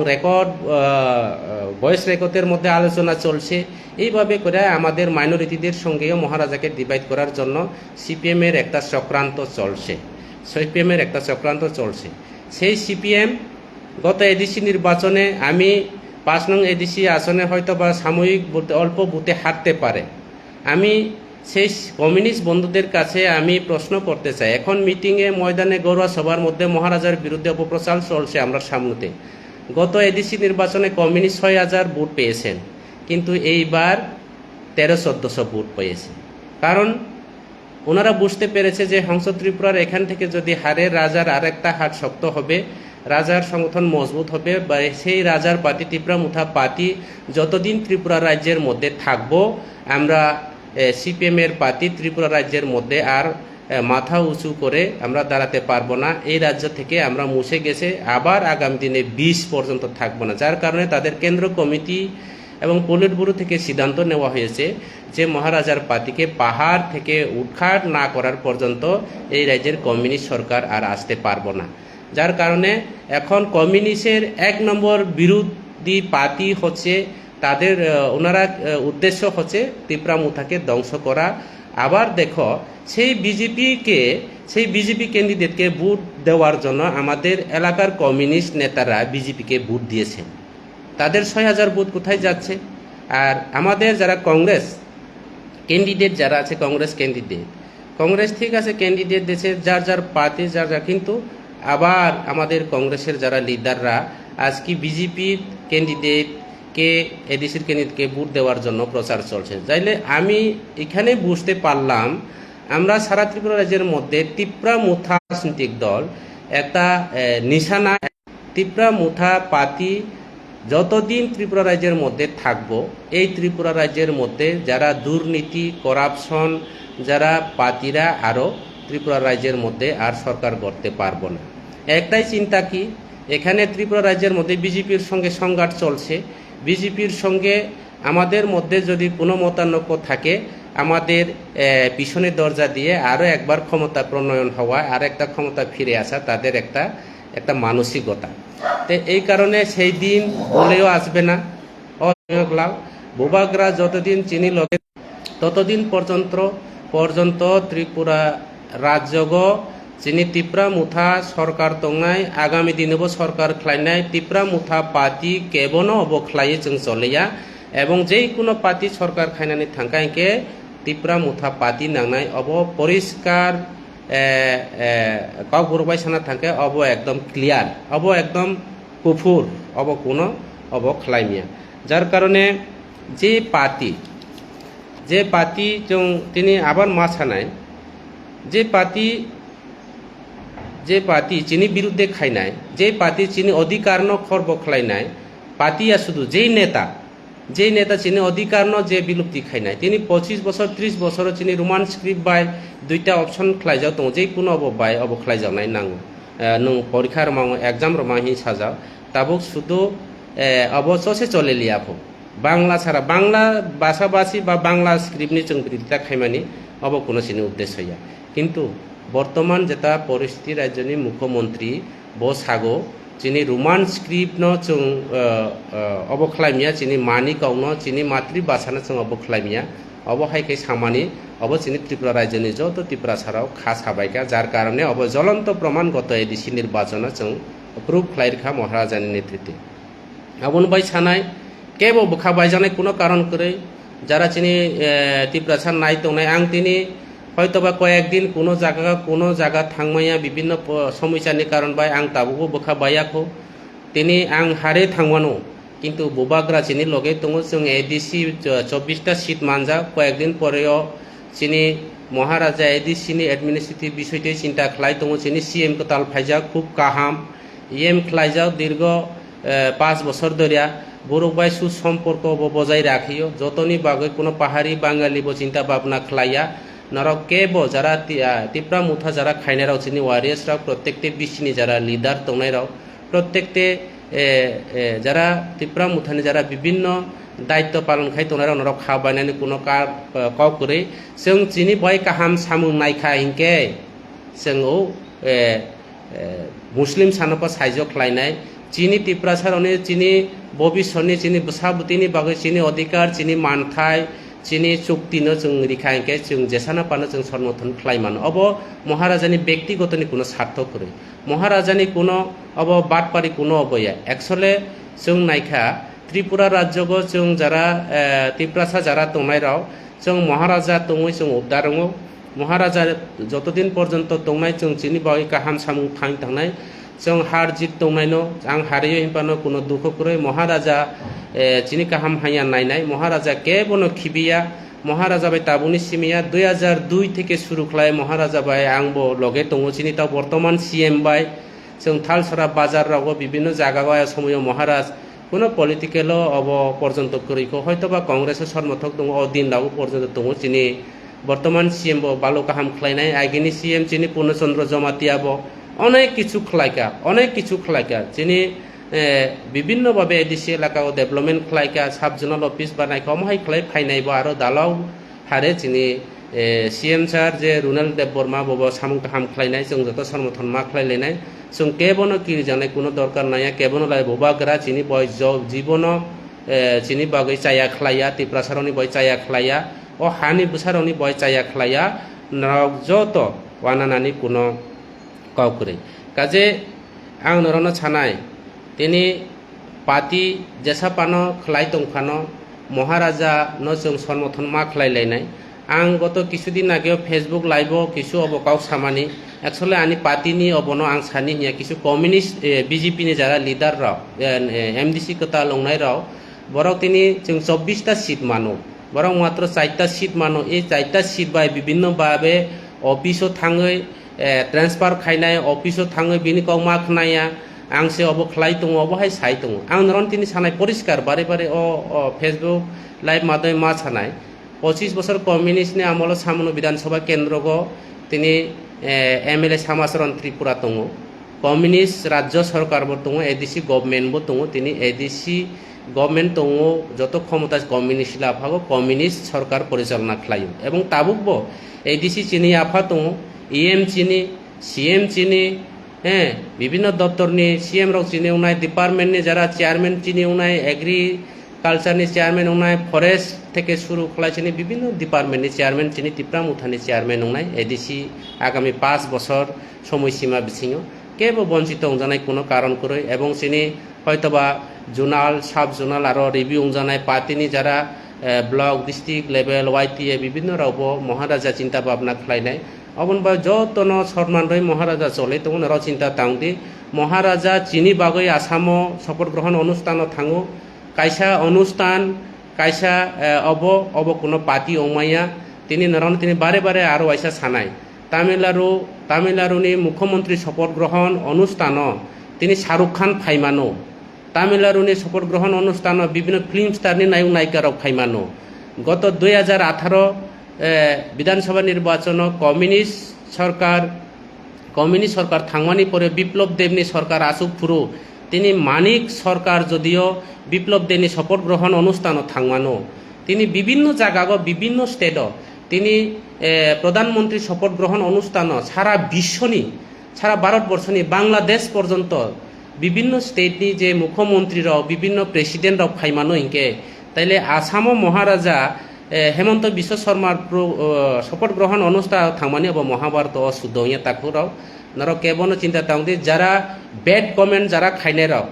ভয়েস রেকর্ডের মধ্যে আলোচনা চলছে। এইভাবে করে আমাদের মাইনরিটিদের সঙ্গেও মহারাজাকে ডিভাইড করার জন্য সিপিএমের একটা চক্রান্ত চলছে। সেই সিপিএম গত এডিসি নির্বাচনে আমি 5 নং এডিসি আসনে হয়তো বা সাময়িক বলতে অল্প বুথে হারতে পারে। আমি সেই কমিউনিস্ট বন্ধুদের কাছে আমি প্রশ্ন করতে চাই, এখন মিটিংয়ে ময়দানে গৌরব সভার মধ্যে মহারাজার বিরুদ্ধে অপপ্রচার চলছে আমরা সামনেতে। গত এডিসি নির্বাচনে কমিউনিস্ট 6,000 ভোট পেয়েছেন, কিন্তু এইবার 1300-1400 ভোট পেয়েছে। কারণ ওনারা বুঝতে পেরেছে যে হংস ত্রিপুরার এখান থেকে যদি হারে, রাজার আরেকটা হাত শক্ত হবে, রাজার সংগঠন মজবুত হবে, বা সেই রাজার পার্টি ত্রিপুরা মুথা পার্টি যতদিন ত্রিপুরা রাজ্যের মধ্যে থাকবো, আমরা সিপিএমের পার্টি ত্রিপুরা রাজ্যের মধ্যে আর মাথা উঁচু করে আমরা দাঁড়াতে পারবো না, এই রাজ্য থেকে আমরা মুছে গেছে, আবার আগামী দিনে 20 পর্যন্ত থাকবো না। যার কারণে তাদের কেন্দ্র কমিটি এবং পলিট ব্যুরো থেকে সিদ্ধান্ত নেওয়া হয়েছে যে মহারাজার পার্টিকে পাহাড় থেকে উৎখাট না করার পর্যন্ত এই রাজ্যের কমিউনিস্ট সরকার আর আসতে পারবো না। যার কারণে এখন কমিউনিস্টের 1 নম্বর বিরোধী পার্টি হচ্ছে তাদের, ওনারা উদ্দেশ্য হচ্ছে ত্রিপুরা মুথাকে ধ্বংস করা। আবার দেখো সেই বিজেপি ক্যান্ডিডেটকে ভোট দেওয়ার জন্য আমাদের এলাকার কমিউনিস্ট নেতারা বিজেপিকে ভোট দিয়েছে, তাদের 6,000 ভোট কোথায় যাচ্ছে? আর আমাদের যারা কংগ্রেস ক্যান্ডিডেট যারা আছে, কংগ্রেস ঠিক আছে ক্যান্ডিডেট দিয়েছে যার যার পার্টি যার, কিন্তু আবার আমাদের কংগ্রেসের যারা লিডাররা আজকে বিজেপির ক্যান্ডিডেটকে এডিসির ক্যান্ডিডেটকে ভোট দেওয়ার জন্য প্রচার চলছে। যাইলে আমি এখানে বুঝতে পারলাম আমরা সারা ত্রিপুরা রাজ্যের মধ্যে ত্রিপুরা মুথা রাজনৈতিক দল একটা নিশানা, ত্রিপুরা মুথা পার্টি যতদিন ত্রিপুরা রাজ্যের মধ্যে থাকবো, এই ত্রিপুরা রাজ্যের মধ্যে যারা দুর্নীতি করাপশন যারা পার্টিরা আরও ত্রিপুরা রাজ্যের মধ্যে আর সরকার করতে পারবো না। একটাই চিন্তা কি, এখানে ত্রিপুরা রাজ্যের মধ্যে বিজেপির সঙ্গে সংঘাত চলছে, বিজেপির সঙ্গে আমাদের মধ্যে যদি কোনো মতানৈক্য থাকে, আমাদের পিছনের দরজা দিয়ে আরও একবার ক্ষমতা প্রণয়ন হওয়া, আর একটা ক্ষমতা ফিরে আসা তাদের একটা মানসিকতা। তো এই কারণে সেই দিন বলেও আসবে না। ভূভাগরা যতদিন চিনি লগে ততদিন পর্যন্ত ত্রিপুরা রাজ্যগ চিনি ত্রিপুরা মুথা সরকার তংনাই, আগামী দিনেব সরকার খ্লাইনাই ত্রিপুরা মুথা পার্টি কেবনো অবখ্লাইয়ে जों চলিয়া, এবং যেই কোনো পার্টি সরকার খাইনানি থাঙ্কাইকে ত্রিপুরা মুথা পার্টি নাংনাই অব পরিষ্কার কাউ গুরবাই সানা থাকে, অব একদম ক্লিয়ার, অব একদম কুফুর, অব কোনো অব খ্লাইমিয়া। যার কারণে যে পার্টি जों তিনি আবার মা ছানায় যে পার্টি যে পাতি চিনি বিরুদ্ধে খাইনায়, যে পাতি চিনি অধিকার ন খর্ব খাইনায় পাতিয়া শুধু যেই নেতা চিনি অধিকার ন যে বিলুপ্তি খাইনায় তিনি 25 বছর 30 বছর চিনি রোমান স্ক্রিপ্ট বাই দুইটা অপশন খাইজাও দङ যে কোনো বাই খাইজাও নাই নাঙ্গো নং পরীক্ষার মাও এক্সাম রমাহি সাজাও তাবুক শুধু সে চলে লিয়াফো বাংলা ছাড়া বাংলা ভাষাভাষী বা বাংলা স্ক্রিপ্টনি जों বিরোধিতা খাইমানি কোনো চিনি উদ্দেশ্য হইয়া কিন্তু বর্তমান যেটা পরিস্থিতি রাজ্যনি মুখ্যমন্ত্রী সাগো চিনি রোমান স্ক্রিপ্ট ন जों খাইমিয়া চিনি মানি কাউন চিনি মাতৃভাষানো जों খাইমিয়া হাইকে সামানি চিনি ত্রিপুরা রাজ্যনি যত ত্রিপুরা ছাড়াও খাস হাবাইকা যার কারণে জ্বলন্ত প্রমাণগত এডিসি নির্বাচনে जों প্রুভ খাইরখা মহারাজানি নেতৃত্বে বাই সানায় কেবল বোখাবাই জানাই কোনো কারণ করে যারা চিনি ত্রিপুরা ছাড় নাই দंनाय आं তিনি হয়তোবা কয়েকদিন কোনো জায়গা থাংমাইয়া বিভিন্ন সমস্যানি কারণ বাই आं তাবুকো বোখাবাইয়াখো তিনি आं हारे थांबानो কিন্তু বুবাগ্রা চিনি লগে দङ जों एडिसि 24টা সিট মানজা কয়েকদিন পরেও চিনি মহারাজা এডিসিনি এডমিনিস্ট্রেটিভ বিষয়টি চিন্তা খাই দङ চিনি সিএম কতাল ফাইজা খুব কাহাম ইএম খাইজাও দীর্ঘ 5 বছর ধরিয়া বরকবাই সুসম্পর্ক বজায় রাখিও যতনি বাগে কোনো পাহাড়ি বাঙালি চিন্তা ভাবনা খাইয়া নরক কেব যারা ত্রিপুরা মুথা যারা খাইনারাও চিনি ওয়ারিয়ার্সরাও প্রত্যেকটি বিশিনি যারা লিডার দंनायराव প্রত্যেকটি যারা ত্রিপুরা মুথানি যারা বিভিন্ন দায়িত্ব পালন খাই দंनायराव নরক খাবাইনানি কোনো কাউ করে जों চিনি বয় কাহাম সামুং নাইখা হিंके जों मुस्लिम सानपा साइज खाइनाय चीनी त्रिपुरा सारने चीनी भविष्यनि चीनी बुसाबुतिनि बागै चीनी अधिकार चीनी मानथाय चीनी चुक्तिनो जों रिखाइके जों जेसाना पानो जों समर्थन खालायमान महाराजानि व्यक्तिगतनि कोनो स्वार्थ करे महाराजानि कोनो बाटपारि कोनो अबया एक्चुअली जों नायखा त्रिपुरा राज्यगो जों जारा त्रिपुरासा जारा दंनायराव जों महाराजा दङै जों उदारङो महाराजा जतदिन पर्यन्त दंनाय जों चीनी बागै गाहाम सामुं थांनाय जों हार जित दंनायनो आं हारियो हिंपानो कोनो दुख करे महाराजा चीनी गाहाम हाया नायनाय महाराजा केबनो खिबिया महाराजा बाय ताबुनि सिमिया 2002 থেকে শুরু খায় महाराजा बाय आंबो लगे दङ चीनी ता बर्तमान सीएम बाय जों थालसरा बाजार राव বিভিন্ন জায়গায় সময় महाराज কোনো পলিটিক্যাল পর্যন্ত করিখো হয়তোবা কংগ্রেসের সমর্থক দङ দিন রাव পর্যন্ত দङ चीनी বর্তমান সিএম বালো কাহাম খাইনায় আগেনি সিএম চিনি পূর্ণচন্দ্র জমাতিয়াব অনেক কিছু খাইকা চিনি বিভিন্নভাবে এডিসি এলাকাও ডেভেলপমেন্ট খাইকা সাব জোনাল অফিস বানাইখা অমহাই খাই ফাইনাইব আর দালাও হারে চিনি সিএম স্যার যে রুনেল দেব বর্মা বব সামুং কাহাম খাইনায় जों যত সমর্থন মা খাইলাইনাय जों কেবনো কি জানে কোনো দরকার নাই কেবনো লাই ববাগরা চিনি বয় জীবন চিনি বাগৈ চায়া খাইয়া ত্রিপুরা সারনি বয় চায়া খাইয়া हानि बुसारनि बय चाया खालाया नरक जत वानानानि कुनो काउकरे काजे आं नरनो छानाय तिनि पार्टी जेसा पानो खलाय दंफानो महाराजा न जों समर्थन मा खलायलायनाय आं गत किछुदिन आगे फेसबुक लाइव किछु अबकाव सामानि एक्चुअली आनि पार्टीनि अबनो आं सानि हिया किछु कम्युनिस्ट बीजेपी नि जारा लिडार राव एमडीसी कता लंनाय राव बरक तिनि जों 24टा सीट मानो बरं मात्र 4टा सीट मानो ए 4टा सीट बाय विभिन्न भावे अफिसो थाङै ट्रान्सफार खाइनाय अफिसो थाङै बिनि काउ मा खनाया आंसे खालाय दङ हाय साइ दङ आं नरन तिनि सानाय परिष्कार बारे बारे फेसबुक लाइव मादय मा सानाय 25 বছর कम्युनिस्टनि आमल सामनो विधानसभा केन्द्रगो तिनि एमएलए सामासरन त्रिपुरा दङ कम्युनिस्ट राज्य सरकारबो दङ एडिसि गभर्नमेन्टबो दङ तिनि एडिसि गभर्नमेंट दङ যত ক্ষমতা কমিউনিস্ট লাফাগো কমিউনিস্ট সরকার পরিচালনা খালাयो এবং তাবুকবো এডিসি চিনি আফা দङ ইএম চিনি সিএম চিনি বিভিন্ন দপ্তরনি সিএম রাव চিনি উনাই ডিপার্টমেন্টনি যারা চেয়ারম্যান চিনি উনাই এগ্রিকালচারনি চেয়ারম্যান উনাই ফরেস্ট থেকে শুরু খালাইছিনি বিভিন্ন ডিপার্টমেন্টনি চেয়ারম্যান চিনি ত্রিপুরা মুথানি চেয়ারম্যান উনাই এডিসি আগামী 5 বছর সময়সীমা বিছিङो কেবো বঞ্চিত জানাই কোনো কারণ করে এবং চিনি হয়তোবা জোনাল সাব জোনাল আর রিভিউ জানাই পার্টিনি যারা ব্লক ডিস্ট্রিক্ট লেভেল वाईटीए বিভিন্ন রাव महाराजा चिंता भावना खालायनाय अबनबा जतन सन्मान रही महाराजा चले तो राव चिंता तांगदि महाराजा चिनी बागै आसामो शपथ ग्रहण अनुष्ठान थाङो कायसा अनुष्ठान कायसा अब कोनो पार्टी अमाया तिनी नरन तिनी बारे बारे आरो आइसा सानाय তামিলনাড়ুনি মুখ্যমন্ত্রী শপথ গ্রহণ অনুষ্ঠান তিনি শাহরুখ খান ফাইমানো তামিলনাড়ুনি শপথ গ্রহণ অনুষ্ঠান বিভিন্ন ফিল্ম স্টারনি নায়ক নায়িকার ফাইমানো গত 2018 বিধানসভা নির্বাচন কমিউনিস্ট সরকার থাংমানি পরে বিপ্লব দেবনি সরকার আসুক ফুরু তিনি মানিক সরকার যদিও বিপ্লব দেবনি শপথ গ্রহণ অনুষ্ঠান থাংমানো তিনি বিভিন্ন জায়গা বিভিন্ন স্টেট তিনি প্রধানমন্ত্রী শপথ গ্রহণ অনুষ্ঠান সারা বিশ্বনি সারা ভারতবর্ষনি বাংলাদেশ পর্যন্ত বিভিন্ন স্টেটনি যে মুখ্যমন্ত্রীরাও বিভিন্ন প্রেসিডেন্টরাও ফাইমানো ইনকে তাইলে আসামও মহারাজা হেমন্ত বিশ্ব শর্মার শপথ গ্রহণ অনুষ্ঠান থাংমানি अब মহাভারত সুদইয়া তাকুরাও নর কেবন চিন্তা তাংদি যারা ব্যাড কমেন্ট যারা খাইনেরাও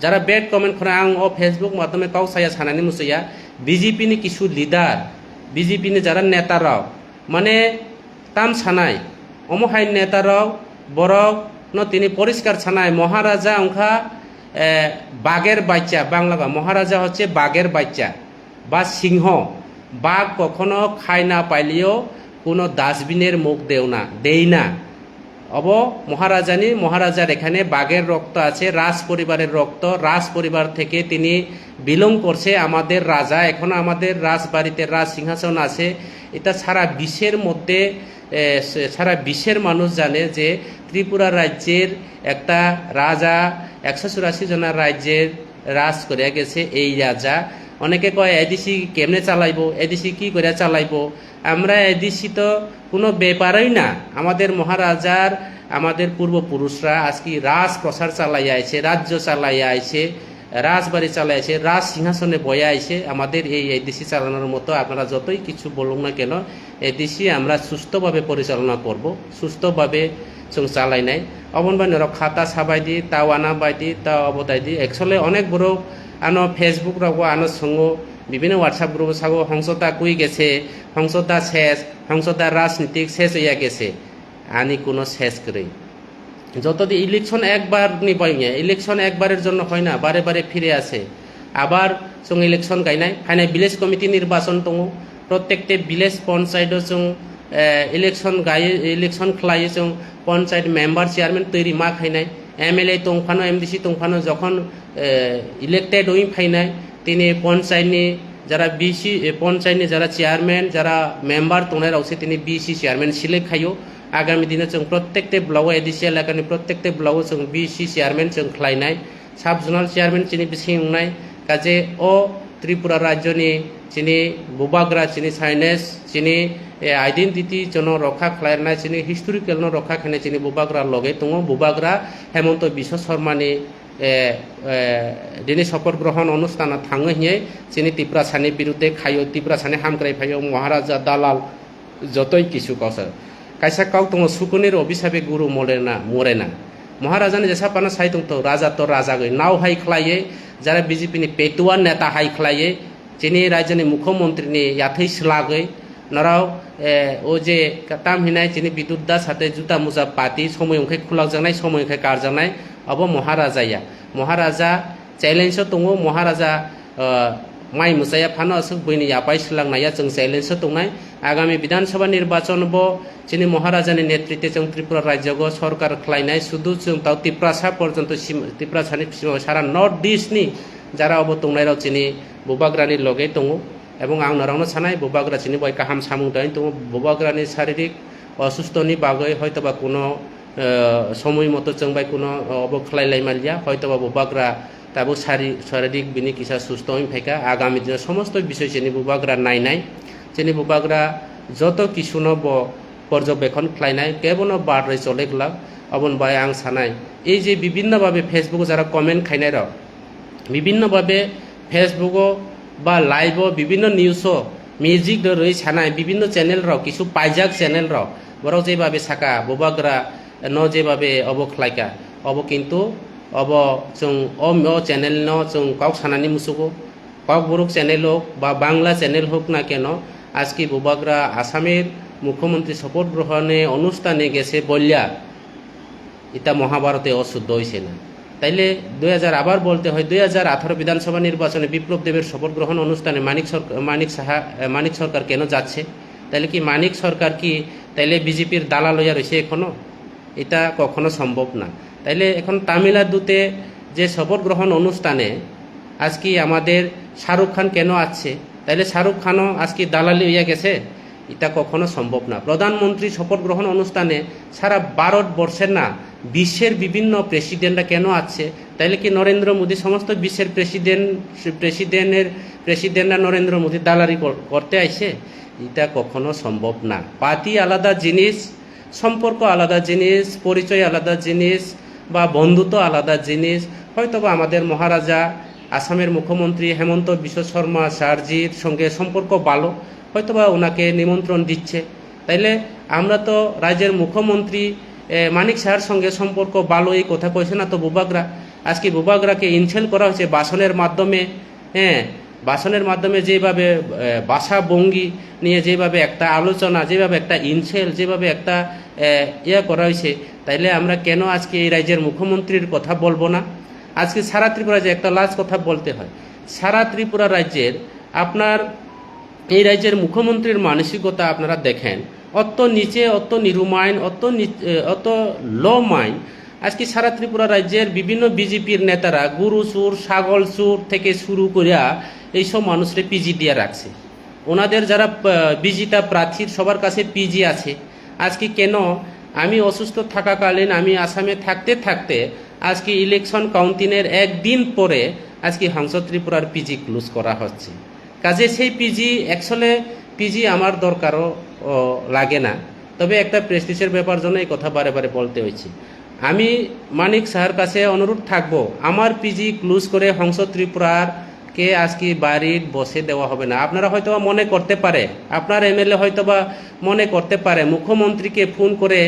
যারা ব্যাড কমেন্ট করে আং ও ফেসবুক মাধ্যমে কাউ সায়া সানানি মুসইয়া বিজেপিনি কিছু লিডার বিজেপিনি যারা নেতারাও মানে তাম সানাই অমহাই নেতারাও বরক ন তিনি পরিষ্কার ছানায় মহারাজা অংখা বাঘের বাচ্চা বাংলা মহারাজা হচ্ছে বাঘের বাচ্চা বা সিংহ বাঘ কখনো খায় না পাইলেও কোনো ডাস্টবিনের মুখ দেই না অব মহারাজার এখানে বাঘের রক্ত আছে রাজ পরিবারের রক্ত রাজ পরিবার থেকে তিনি বিলং করছে আমাদের রাজা এখনো আমাদের রাজবাড়িতে রাজ সিংহাসন আছে এটা সারা বিশ্বের মধ্যে সারা বিশ্বের মানুষ জানে যে ত্রিপুরা রাজ্যের একটা রাজা 184 জনের রাজ্যের রাজ করে গেছে এই রাজা অনেকে কয় এদিসি কেমনে চালাইব এদিসি কি করে চালাইব আমরা এদিসি তো কোনো ব্যাপারই না আমাদের মহারাজার আমাদের পূর্বপুরুষরা আজকে রাজ প্রসার চালাই আইছে রাজ্য চালাই আইছে রাজবাড়ি চালাই আছে রাজ সিংহাসনে বয়ে আইছে আমাদের এই এদিসি চালানোর মতো আপনারা যতই কিছু বলুন না কেন এদিসি আমরা সুস্থভাবে পরিচালনা করব সুস্থভাবে চালাই নাই অবনবাই খাতা সাবাই দি তাও আনা বাইদি তাও অবদাই দি একচুয়ালি অনেক বড় আনো ফেসবুক রাখবো আনো সঙ্গো বিভিন্ন হোয়াটসঅ্যাপ গ্রুপ সাগো হংসতা কুই গেছে হংসতা শেষ হংসতা রাজনীতিক শেষ হইয়া গেছে আনি কোনো শেষ করে যতদিন ইলেকশন একবার নিবাইয়া ইলেকশন একবারের জন্য হয় না বারে বারে ফিরে আসে আবার जों ইলেকশন গাইনাই ফাইনাল ভিলেজ কমিটি নির্বাচন দङ প্রত্যেকটি ভিলেজ পঞ্চায়েতও जों ইলেকশন গায়ে ইলেকশন খালাयो जों পঞ্চায়েত মেম্বার চেয়ারম্যান তৈরি মা খাইনাই এমএলএ তংফানো এমডিসি তংফানো যখন ইলেক্টেড হই ফাইনাই তিনি পঞ্চায়েতনি যারা বিসি পঞ্চায়েতনি যারা চেয়ারম্যান যারা মেম্বার তংনাই রাवसे তিনি বিসি চেয়ারম্যান সিলেক্ট খাयो आगामी दिन जों प्रत्येकटे ब्लक एडिसि एलाकानि प्रत्येकटे ब्लक जों बिसि चेयारमैन जों खालायनाय साब जोनाल चेयारमैन चिनि बिसिंनाय काजे ओ त्रिपुरा राज्यनि चिनि बुबाग्रा चिनि साइनेस चिनि आइडेंटिटी जन रक्षा खालायनाय चिनि हिस्टोरिकल न रक्षा खाने चिनि बुबाग्रा लगे दङ बुबाग्रा हेमंत बिश्व शर्मानि दिनै शपथ ग्रहण अनुष्ठान थाङो हियै चिनि तिप्रासानि बिरुद्धे खायो तिप्रासानि हामक्राय फायो महाराजा दालाल जतई किछु कस কাইসা কাউ দङ सुकुनिर अभिशापे गुरु मरेना महाराजानि जेसा पाना साइ दङ राजा तो राजा गई नाव हाई खलाये जारा बीजेपीनि पेटुआ नेता हाई खलाये चिनि राज्यनि मुख्यमंत्रीनि याथै स्लागै नराव ओ जे ताम हिनाय चिनि बिदुत दास हाते जुता मुजा पाती समय अंखे खुलाक जानाय समय अंखे कार जानाय अब महाराजा चैलेंज दङ महाराजा माइ मुसाया फानो असुक बयनि यापाय स्लांनाया जों चैलेंज दंनाय आगामी विधानसभा निर्वाचन बो चिनि महाराजानि नेतृत्वे जों त्रिपुरा राज्यगो सरकार खालायनाय सुदु जों ताव तिप्रासा पर्यन्त तिप्रासानि सारा नर्थ इस्टनि जारा अब दंनाय राव चिनि बुबाग्रानि लगे दङ एबं आं नरावनो सानाय बुबाग्रा चिनि बय काहाम सामुं दाय दङ बुबाग्रानि शारीरिक असुस्थनि बागै हयतोबा कोनो समय मतो जों बाय कोनो अब खालायलाय मालिया हयतोबा बुबाग्रा ताबो शारीरिक बिनि किसा सुस्थ फेका आगामी दिन समस्त विषय चिनि बुबाग्रा नायनाय चिनि बुबाग्रा যত কিছু নব পর্যবেক্ষণ খালাयनाय কেবল বাড়াই চলে গেলাম অবন বাই আং সানাই এই যে বিভিন্নভাবে ফেসবুকে যারা কমেন্ট খাইনাই র বিভিন্নভাবে ফেসবুকও বা লাইভও বিভিন্ন নিউজও মিউজিক রই সানাই বিভিন্ন চ্যানেল র কিছু পাইজাক চ্যানেল র বড় যেভাবে সাকা বুবাগ্রা ন যেভাবে অব খালাইকা অব কিন্তু अब जों ओ चैनल न जों काउ सानानि मुसुगो काउ बरुक चैनल होक बा बांग्ला चैनल होक ना केन आज की बुबाग्रा आसामेर मुख्यमंत्री शपथ ग्रहणे अनुष्ठाने गेছে বলিয়া এটা মহাভারতে অশুদ্ধ হইছে না তাইলে 2000 আবার বলতে হয় 2018 বিধানসভা নির্বাচনে বিপ্লব দেবের শপথ গ্রহণ অনুষ্ঠানে মানিক সরকার কেন যাচ্ছে তাহলে কি মানিক সরকার কি তাইলে বিজেপির দালাল হইয়া রয়েছে এখনো? এটা কখনো সম্ভব না। তাইলে এখন তামিলনাড়ুতে যে শপথ গ্রহণ অনুষ্ঠানে আজকে আমাদের শাহরুখ খান কেন আসছে? তাইলে শাহরুখ খানও আজকে দালালি হইয়া গেছে? এটা কখনো সম্ভব না। প্রধানমন্ত্রী শপথ গ্রহণ অনুষ্ঠানে সারা ভারতবর্ষের না বিশ্বের বিভিন্ন প্রেসিডেন্টরা কেন আসছে? তাইলে কি নরেন্দ্র মোদী সমস্ত বিশ্বের প্রেসিডেন্টরা নরেন্দ্র মোদী দালালি করতে আইছে? এটা কখনো সম্ভব না। পার্টি আলাদা জিনিস, সম্পর্ক আলাদা জিনিস, পরিচয় আলাদা জিনিস, বা বন্ধুত্ব আলাদা জিনিস। হয়তোবা আমাদের মহারাজা আসামের মুখ্যমন্ত্রী হেমন্ত বিশ্ব শর্মা স্যারজির সঙ্গে সম্পর্ক ভালো, হয়তোবা ওনাকে নিমন্ত্রণ দিচ্ছে। তাইলে আমরা তো রাজ্যের মুখ্যমন্ত্রী মানিক শাহর সঙ্গে সম্পর্ক ভালো এই কথা কইছে না তো বুবাগরা। আজকে বুবাগরাকে ইনসেল্ট করা হয়েছে ভাষণের মাধ্যমে। হ্যাঁ, ভাষণের মাধ্যমে যেভাবে ভাষা ভঙ্গি নিয়ে যেভাবে একটা আলোচনা, যেভাবে একটা ইনসেল, যেভাবে একটা করা হয়েছে, তাইলে আমরা কেন আজকে এই রাজ্যের মুখ্যমন্ত্রীর কথা বলবো না? আজকে সারা ত্রিপুরা যে একটা লাস্ট কথা বলতে হয়, সারা ত্রিপুরা রাজ্যের আপনার এই রাজ্যের মুখ্যমন্ত্রীর মানসিকতা আপনারা দেখেন, অত নিচে, অত নিরুমাইন, অত লো মাইন্ড। আজকে সারা ত্রিপুরা রাজ্যের বিভিন্ন বিজেপির নেতারা গুরু চুর, ছাগল চুর থেকে শুরু করিয়া এইসব মানুষরে পিজি দিয়ে রাখছে। ওনাদের যারা বিজিতা প্রার্থীর সবার কাছে পিজি আছে। আজকে কেন আমি অসুস্থ থাকাকালীন আমি আসামে থাকতে থাকতে আজকে ইলেকশন কাউন্টিংয়ের একদিন পরে আজকে হাংস ত্রিপুরার পিজি ক্লোজ করা হচ্ছে। কাজে সেই পিজি অ্যাকচুয়ালি পিজি আমার দরকারও লাগে না, তবে একটা প্রেস্টিজের ব্যাপার জন্য এই কথা বারে বারে বলতে হয়েছে। আমি মানিক শাহর কাছে অনুরোধ থাকবো, আমার পিজি ক্লোজ করে হংস ত্রিপুরার কে আজকে বাড়ির বসে দেওয়া হবে না। আপনারা হয়তো মনে করতে পারে, আপনার এমএলএ হয়তোবা মনে করতে পারে মুখ্যমন্ত্রীকে ফোন করে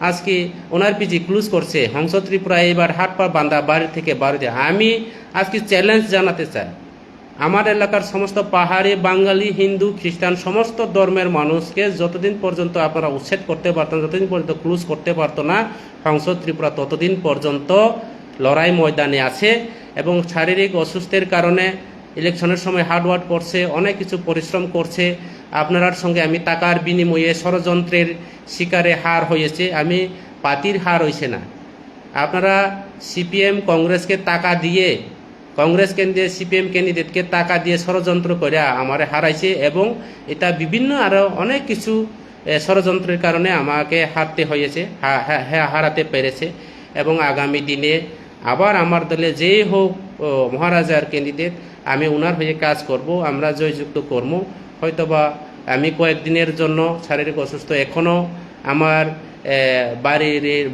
আজকে ওনার পিজি ক্লোজ করছে, হংস ত্রিপুরা এবার হাত পা বান্ধা বাড়ি থেকে বাড়িতে। আমি আজকে চ্যালেঞ্জ জানাতে চাই আমার এলাকার সমস্ত পাহাড়ি, বাঙালি, হিন্দু, খ্রিস্টান সমস্ত ধর্মের মানুষকে যতদিন পর্যন্ত আপনারা উচ্ছেদ করতে পারতেন, যতদিন পর্যন্ত ক্লোজ করতে পারতো না হংস ত্রিপুরা, ততদিন পর্যন্ত লড়াই ময়দানে আছে। এবং শারীরিক অসুস্থের কারণে ইলেকশনের সময় হার্ডওয়ার্ক করছে, অনেক কিছু পরিশ্রম করছে। আপনার সঙ্গে আমি টাকার বিনিময়ে ষড়যন্ত্রের শিকারে হার হয়েছে, আমি পার্টির হার হয়েছে না। আপনারা সিপিএম কংগ্রেসকে টাকা দিয়ে, কংগ্রেস কেন্দ্রে সিপিএম ক্যান্ডিডেটকে টাকা দিয়ে ষড়যন্ত্র করে আমারে হারাইছে, এবং এটা বিভিন্ন আরও অনেক কিছু ষড়যন্ত্রের কারণে আমাকে হারতে হয়েছে, হারাতে পেরেছে। এবং আগামী দিনে আবার আমার দলে যেই হোক মহারাজার ক্যান্ডিডেট, আমি ওনার হয়ে কাজ করব, আমরা জয়যুক্ত করব। হয়তোবা আমি কয়েকদিনের জন্য শারীরিক অসুস্থ, এখনও আমার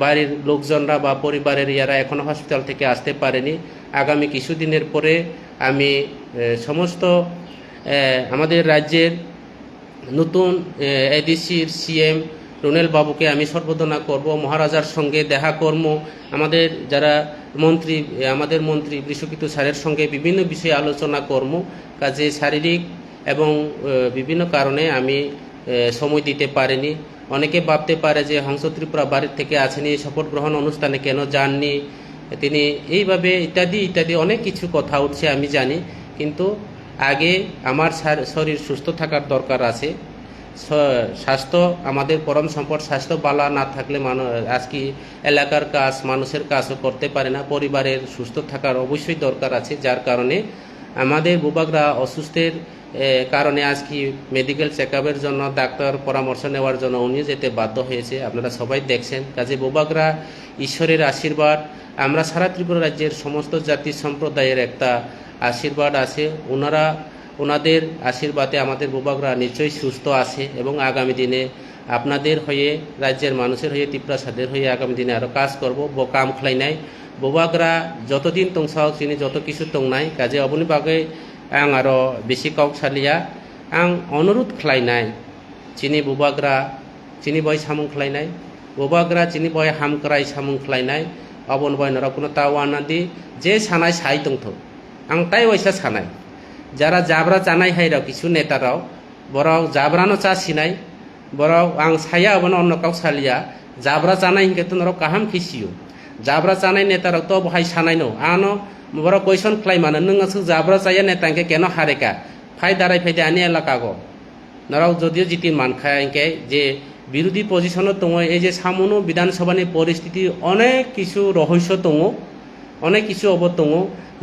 বাড়ির লোকজনরা বা পরিবারের ইয়ারা এখনও হসপিটাল থেকে আসতে পারেনি। আগামী কিছুদিনের পরে আমি সমস্ত আমাদের রাজ্যের নতুন এডিসির সিএম রুনেল বাবুকে আমি সম্বোধনা করব, মহারাজার সঙ্গে দেখা করব, আমাদের যারা মন্ত্রী, আমাদের মন্ত্রী বিশ্বকিত স্যারের সঙ্গে বিভিন্ন বিষয়ে আলোচনা করব। কাজে শারীরিক এবং বিভিন্ন কারণে আমি সময় দিতে পারিনি। অনেকে ভাবতে পারে যে হংস ত্রিপুরা বাড়ির থেকে আসেনি, শপথ গ্রহণ অনুষ্ঠানে কেন যাননি তিনি, এইভাবে ইত্যাদি ইত্যাদি অনেক কিছু কথা উঠছে আমি জানি। কিন্তু আগে আমার শরীর সুস্থ থাকার দরকার আছে। স্বাস্থ্য আমাদের পরম সম্পদ, স্বাস্থ্য বালা না থাকলে আজকে এলাকার কাজ, মানুষের কাজও করতে পারে না। পরিবারের সুস্থ থাকার অবশ্যই দরকার আছে, যার কারণে আমাদের বুবাগরা অসুস্থের কারণে আজকে মেডিকেল চেক আপের জন্য ডাক্তার পরামর্শ নেওয়ার জন্য উনি যেতে বাধ্য হয়েছে, আপনারা সবাই দেখছেন। কাজে বুবাগরা ঈশ্বরের আশীর্বাদ, আমরা সারা ত্রিপুরা রাজ্যের সমস্ত জাতি সম্প্রদায়ের একটা আশীর্বাদ আছে। ওনাদের আশীর্বাদে আমাদের বুবাগরা নিশ্চয়ই সুস্থ আছে, এবং আগামী দিনে আপনাদের হয়ে, রাজ্যের মানুষের হয়ে, ত্রিপুরাসাদের হয়ে আগামী দিনে আরও কাজ করব। কাম খাই নাই বুবাগরা যতদিন তং সাহক চিনি যত কিছু তং নাই। কাজে অবনি বাকে आं आरो बेसि काउसालिया आं अनुरोध खालायनाय चिनि बुबाग्रा चिनि बय सामुं खालायनाय बुबाग्रा चिनि बय हामक्राय सामुं खालायनाय अबन बय नरकुनो तावानादि जे सानाय साय दंथ आं ताय वैसा सानाय যারা জাবরা জানাই হাইরাও কিছু নেতারাও বরং জাবরানো চাছিনাই বরং आं साया अबन अन्न काउसालिया জাবরা জানাই हिंके तो नरक काहाम खिसियो জাবরা জানাই নেতারাও तो बहाय सानाय नो आनो बड़ा क्वेश्चन खालाय मानो नों जाब्रा जाया नेतांके केन हारेका फाय दाराय फायदे आनि एलाकागो নরাও যদিও জিতি মানখায়কে যে বিরোধী পজিশনত দङ এই যে সামনো বিধানসভানি পরিস্থিতি অনেক কিছু রহস্য দङ অনেক কিছু অবত দङ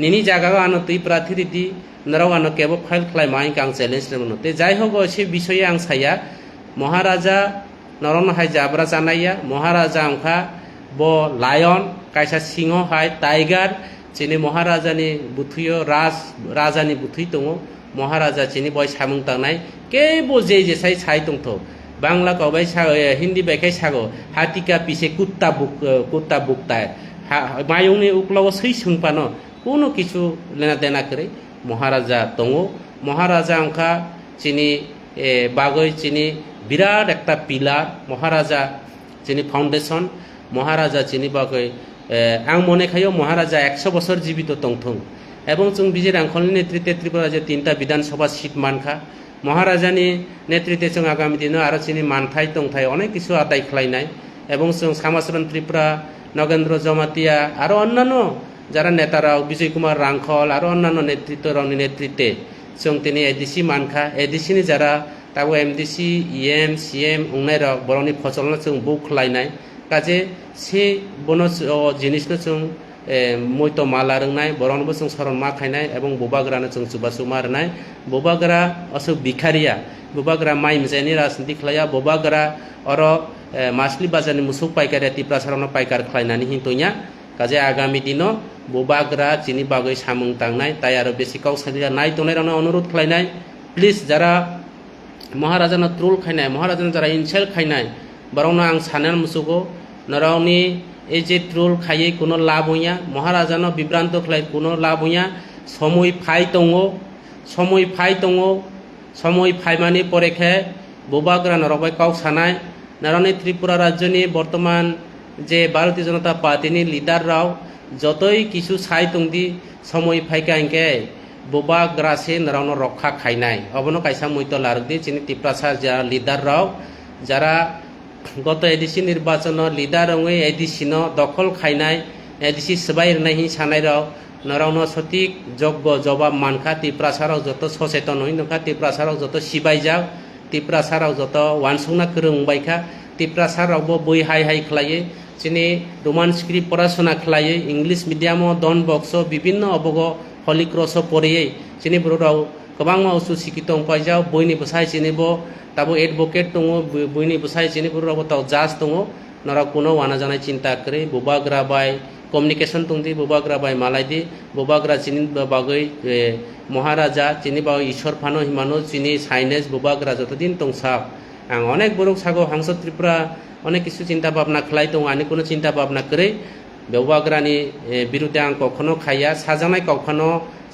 নিনি জায়গা আনো তুই প্রার্থী রীতি নরাও আনো কেব ফাইল খাইমাই আং চ্যালেঞ্জ নেমন তে যাই হোক সে বিষয়ে আং সাইয়া মহারাজা নরনহাই জাবরা জানাইয়া মহারাজা আংখা ব লায়ন কাইসা সিংহ হাই টাইগার চিনি মহারাজানি বুথুয় রাজানি বুথুই দङ মহারাজা চিনি বয় সামুং তাंनाय কেবল যে সাই ছাই দंथ বাংলা কবাই হিন্দি বাইখাই সাগো হাতিকা পিছে কুত্তা বুকতায় মায়ংনি উকলাও সৈ সোংপানো কোনো কিছু লেনা দেনা করে মহারাজা দङ মহারাজা আংখা চিনি বাগৈ চিনি বিরাট একটা পিলার মহারাজা চিনি ফাউন্ডেশন মহারাজা চিনি বাগৈ আং মনে খাইও মহারাজা 100 বছর জীবিত দंथं এবং जों বিজের আংখলনি নেতৃত্বে ত্রিপুরা যে 3টা বিধানসভা সিট মানখা মহারাজানি নেতৃত্বে जों আগামী দিনে আরো চিনি মানথাই দंथाय অনেক কিছু আদায় খাইনাই এবং जों সামাসরণ ত্রিপুরা নগেন্দ্র জমাতিয়া আরো অন্যান্য যারা নেতারাও বিজয় কুমার রাংখল আরো অন্যান্য নেতৃত্বরনি নেতৃত্বে जों তিনি এডিসি মানখা এডিসিনি যারা তাবো এমডিসি ইএম সিএম উংনাইরাও বরনি ফসলনা जों বউ খাইনাই কাজে সে বন জিনিসনো जों মইতো মালা রংনাই বরনবো जों সরণ মা খাইনাই এবং ববাগ্রানো जों সুবাসু মারনাই ববাগ্রা অসু বিখারিয়া ববাগ্রা মাই মজানি রাজনীতি খাইয়া ববাগ্রা অর মাসলি বাজারনি মুসু পাইকারি ত্রিপ্রাসারনো পাইকার খাইনানি হিন্তইয়া কাজে আগামী দিন ববাগ্রা চিনি বাগৈ সামুং তাंनाय তাই আরো বেশি কাউসালিয়া নাই তোনাইরানো অনুরোধ খাইনাই প্লিজ যারা মহারাজানো ট্রোল খাইনাই মহারাজানো যারা ইনসাল্ট খাইনাই বরংনো আং সানান মুসুগো নরাवनि এই যে ট্রোল খাইয়ে কোনো লাভ হইয়া মহারাজানো বিভ্রান্ত খাই কোনো লাভ হইয়া সময় ফাই দङ সময় ফাইমানি পরেখে ববাগ্রা নরবাই কাউ সানাই নারায়ণী ত্রিপুরা রাজ্যনি বর্তমান যে ভারতীয় জনতা পার্টিনি লিডাররাও যতই কিছু ছাই দंदि সময় ফাইকা আইকে ববাগ্রাসে নারায়ণ রক্ষা খাইনাই অবনো কাইসা মইতো লারদি চিনি ত্রিপ্রাসার যারা লিডাররাও যারা গত এডিসি নির্বাচন লিডার রঙে এডিসিন দখল খাইনাই এডিসি সবাই নাহি সানাইরাও নরাউন সঠিক যোগ্য জবাব মানখা ত্রিপ্রাসারাও যত সচেতন হই নখা ত্রিপ্রাসারাও যত সিবাই যাও ত্রিপ্রাসারাও যত ওয়ানসুংনা করংबायखा ত্রিপ্রাসারাवबो বই হাই হাই খাইয়ে চিনি রোমান স্ক্রিপ্ট পড়াশোনা খাইয়ে ইংলিশ মিডিয়াম ডন বক্স বিভিন্ন অবগ হলি ক্রস পড়িয়ে চিনি বড়রাও गोबां मावसु शिक्षित पाइजाव बयनि बसाय चिनिबो ताबो एडवोकेट दङ बयनि बसाय चिनिबो ताव जाज दङ नरा कोनो वाना जानाय चिंता करे बबाग्रा बाय कम्युनिकेशन दंदि बबाग्रा बाय मालायदि बबाग्रा चिनि बागै महाराजा चिनि बागै ईश्वर फानो हिमानो चिनि साइनेस बबाग्रा যতদিন दंसा आं अनेक बरक सागो हांसो त्रिपुरा अनेक কিছু চিন্তা ভাবনা খাই दं आनि कोनो চিন্তা ভাবনা करे बबाग्रानि बिरुद्धे आं कखनो खाया साजानाय कखनो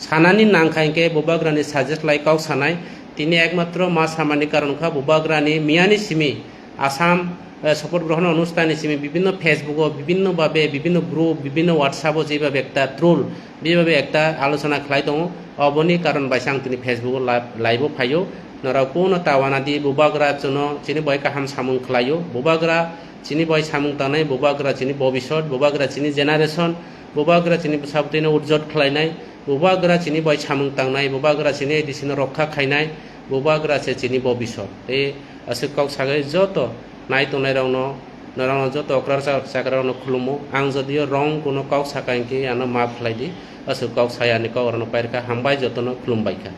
सानानि नांखायके बबाग्रानि साजेस्ट लाई काउ सानाय तिनि एकमात्र मा सामानि कारणखा बबाग्रानि मियानि सिमी आसाम शपथ ग्रहण অনুষ্ঠানে সিমি বিভিন্ন ফেসবুক বিভিন্ন ভাবে বিভিন্ন গ্রুপ বিভিন্ন হোয়াটসঅ্যাপ যেভাবে একটা ট্রোল বেভাবে একটা আলোচনা খাই দङ অবনি কারণ বাইসাং তিনি ফেসবুক লাইভ ফাইও নরা কোন তাওয়ানা দি ববাগ্রা জন্য চিনি বয় কাহাম সামুং খাইও ববাগ্রা চিনি বয় সামুং তানাই ববাগ্রা চিনি ভবিষ্যৎ ববাগ্রা চিনি জেনারেশন ববাগ্রা চিনি সাবদিনে উজ্জ্বল খাইনাই ববাগ্রা চিনি বয় সামুং তাंनाय ববাগ্রা চিনি এডিসিন রক্ষা খাইনাই ববাগ্রা সে চিনি ভবিষ্যৎ এই আসে কাউ সাগৈ যত নাই তোনাইরাवनो नरावनो যত অকরার সাগরাवनो খুলুমো आं যদিও রং কোনো কাউ সাকাইকে আনো মাফ খাইদি আসে কাউ সায়ানি কাউ অরনো পাইরকা হামবাই যতনো খুলুমবাইকা